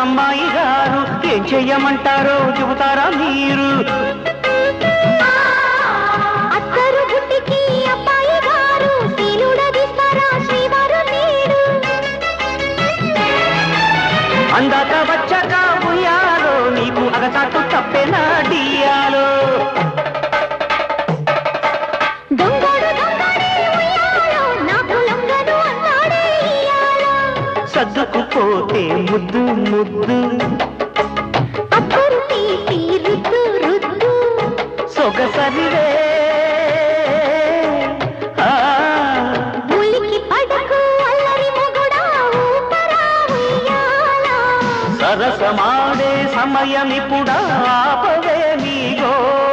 అమ్మాయి గారు ఏం చెయ్యమంటారో చెబుతారా మీరు అత్తరు గుట్టికి అబ్బాయి గారు శీలుడదిస్తారా శ్రీవారు నీడు అందాక వచ్చాక ఉయ్యాలో నీకు అగచాటు తప్పేనా డియాలో సర్దుకుపోతే ముద్దు ముద్దు అప్పుడు తీసి రుద్దు రుద్దు సొగసరివే ఉలికి పడకు అల్లరి మొగుడా ఊపరా ఉయ్యాలా సరసమాడే సమయమిప్పుడా ఆపవే నీ గోల